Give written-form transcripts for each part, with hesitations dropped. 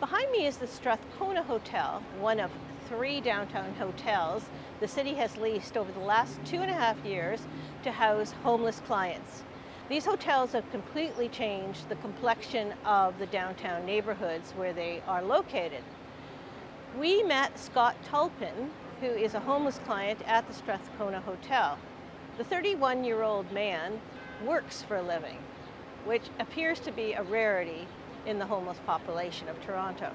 Behind me is the Strathcona Hotel, one of 3 downtown hotels the city has leased over the last 2.5 years to house homeless clients. These hotels have completely changed the complexion of the downtown neighborhoods where they are located. We met Scott Tulpin, who is a homeless client at the Strathcona Hotel. The 31-year-old man works for a living, which appears to be a rarity in the homeless population of Toronto.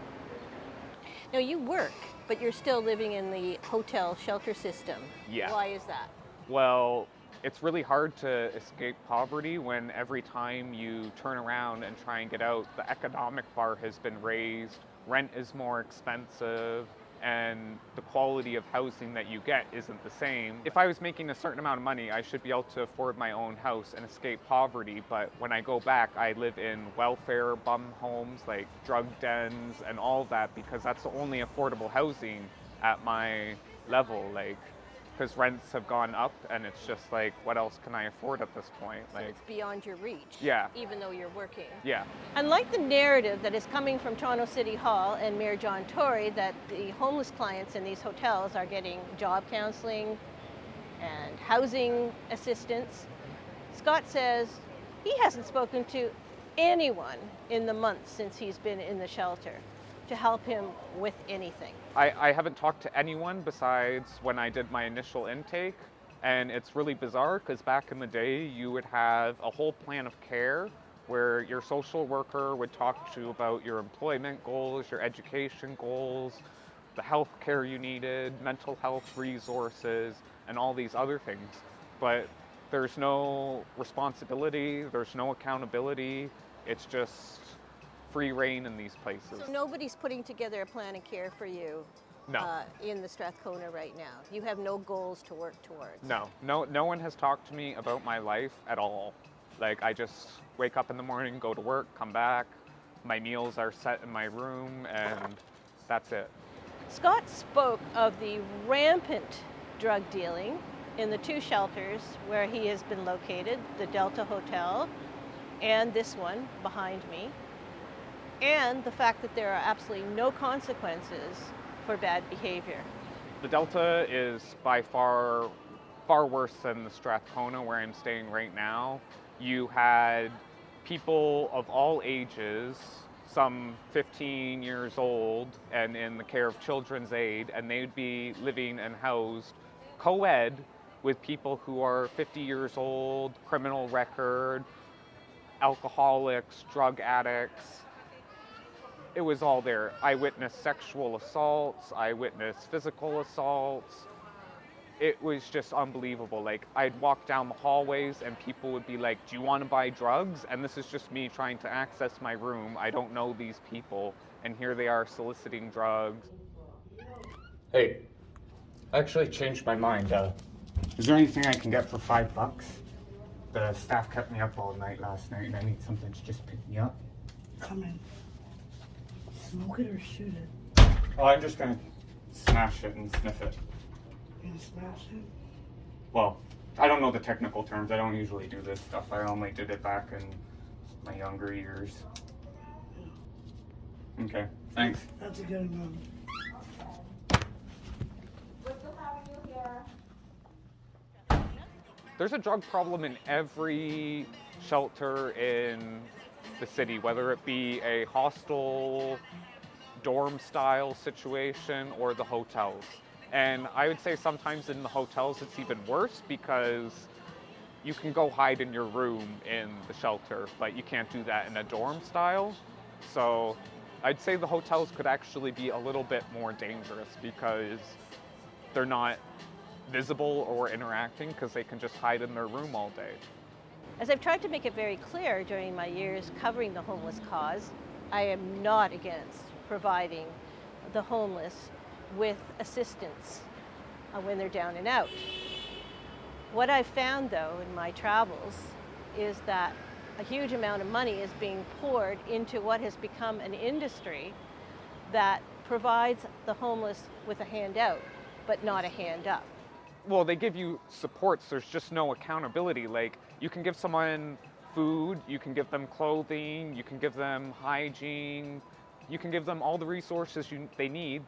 Now you work, but you're still living in the hotel shelter system. Yeah. Why is that? Well, it's really hard to escape poverty when every time you turn around and try and get out, the economic bar has been raised, rent is more expensive, and the quality of housing that you get isn't the same. If I was making a certain amount of money, I should be able to afford my own house and escape poverty, but when I go back, I live in welfare bum homes, like drug dens and all that, because that's the only affordable housing at my level, because rents have gone up, and it's just like, what else can I afford at this point? So it's beyond your reach, Yeah. even though you're working. Yeah. Unlike the narrative that is coming from Toronto City Hall and Mayor John Tory that the homeless clients in these hotels are getting job counselling and housing assistance, Scott says he hasn't spoken to anyone in the months since he's been in the shelter to help him with anything. I haven't talked to anyone besides when I did my initial intake, and it's really bizarre because back in the day you would have a whole plan of care where your social worker would talk to you about your employment goals, your education goals, the health care you needed, mental health resources, and all these other things. But there's no responsibility, there's no accountability, it's just free reign in these places. So nobody's putting together a plan of care for you in the Strathcona right now. You have no goals to work towards. No one has talked to me about my life at all. I just wake up in the morning, go to work, come back, my meals are set in my room, and that's it. Scott spoke of the rampant drug dealing in the 2 shelters where he has been located, the Delta Hotel and this one behind me, and the fact that there are absolutely no consequences for bad behavior. The Delta is by far worse than the Strathcona where I'm staying right now. You had people of all ages, some 15 years old and in the care of Children's Aid, and they'd be living and housed co-ed with people who are 50 years old, criminal record, alcoholics, drug addicts. It was all there. I witnessed sexual assaults, I witnessed physical assaults. It was just unbelievable. I'd walk down the hallways and people would be like, "Do you want to buy drugs?" And this is just me trying to access my room. I don't know these people, and here they are soliciting drugs. Hey, I actually changed my mind. Is there anything I can get for $5? The staff kept me up all night last night and I need something to just pick me up. Come in. Smoke it or shoot it? Oh, I'm just gonna smash it and sniff it. You gonna smash it? Well, I don't know the technical terms. I don't usually do this stuff. I only did it back in my younger years. Okay, thanks. That's a good amount. There's a drug problem in every shelter in the city, whether it be a hostel, dorm-style situation or the hotels. And I would say sometimes in the hotels it's even worse because you can go hide in your room in the shelter, but you can't do that in a dorm style. So I'd say the hotels could actually be a little bit more dangerous because they're not visible or interacting because they can just hide in their room all day. As I've tried to make it very clear during my years covering the homeless cause, I am not against providing the homeless with assistance when they're down and out. What I've found though in my travels is that a huge amount of money is being poured into what has become an industry that provides the homeless with a handout, but not a hand up. Well, they give you supports, there's just no accountability. You can give someone food, you can give them clothing, you can give them hygiene, You can give them all the resources they need.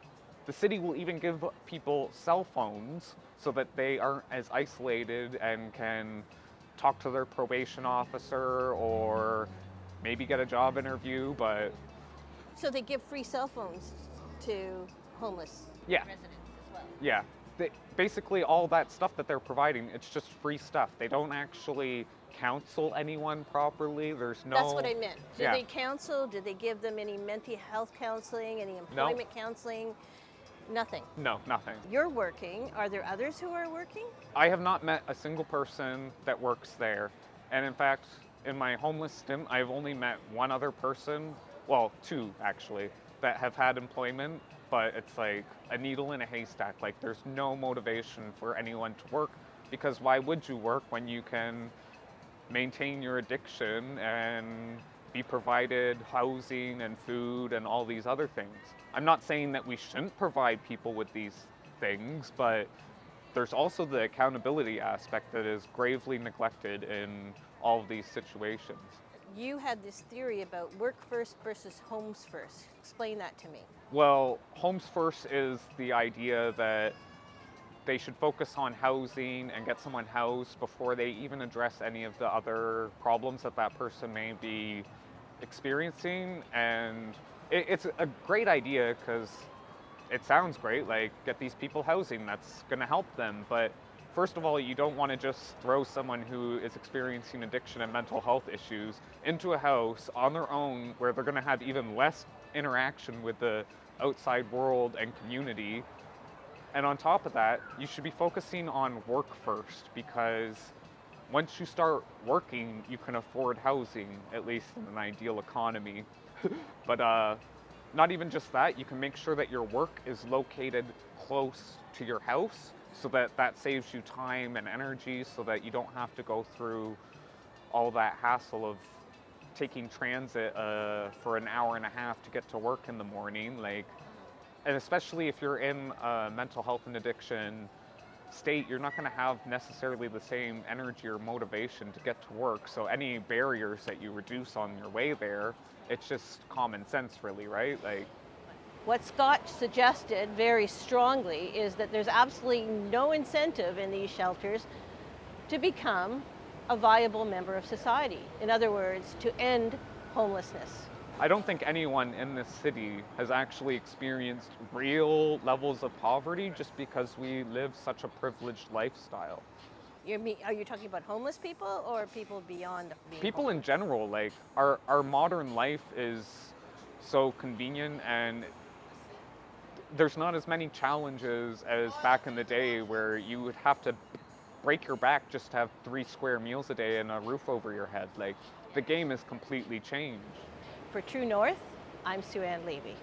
The city will even give people cell phones so that they aren't as isolated and can talk to their probation officer or maybe get a job interview, but So they give free cell phones to homeless yeah, residents as well. yeah. Basically all that stuff that they're providing, it's just free stuff. They don't actually counsel anyone properly. There's no... That's what I meant. Do Yeah. they counsel? Do they give them any mental health counseling, any employment counseling? Nothing. No, nothing. You're working. Are there others who are working? I have not met a single person that works there. And in fact, in my homeless stint, I've only met one other person, well, two actually, that have had employment, but it's like a needle in a haystack. Like there's no motivation for anyone to work, because why would you work when you can maintain your addiction and be provided housing and food and all these other things? I'm not saying that we shouldn't provide people with these things, but there's also the accountability aspect that is gravely neglected in all of these situations. You had this theory about work first versus homes first. Explain that to me. Well, homes first is the idea that they should focus on housing and get someone housed before they even address any of the other problems that that person may be experiencing. And it's a great idea because it sounds great, like get these people housing, that's going to help them. But first of all, you don't want to just throw someone who is experiencing addiction and mental health issues into a house on their own where they're going to have even less interaction with the outside world and community. And on top of that, you should be focusing on work first, because once you start working, you can afford housing, at least in an ideal economy. But not even just that, you can make sure that your work is located close to your house, so that saves you time and energy, so that you don't have to go through all that hassle of taking transit for an hour and a half to get to work in the morning. And especially if you're in a mental health and addiction state, you're not going to have necessarily the same energy or motivation to get to work. So any barriers that you reduce on your way there, it's just common sense, really, right? What Scott suggested very strongly is that there's absolutely no incentive in these shelters to become a viable member of society. In other words, to end homelessness. I don't think anyone in this city has actually experienced real levels of poverty just because we live such a privileged lifestyle. Are you talking about homeless people or people beyond being People homeless? in general, our modern life is so convenient, and there's not as many challenges as back in the day where you would have to break your back just to have 3 square meals a day and a roof over your head. The game has completely changed. For True North, I'm Sue Ann Levy.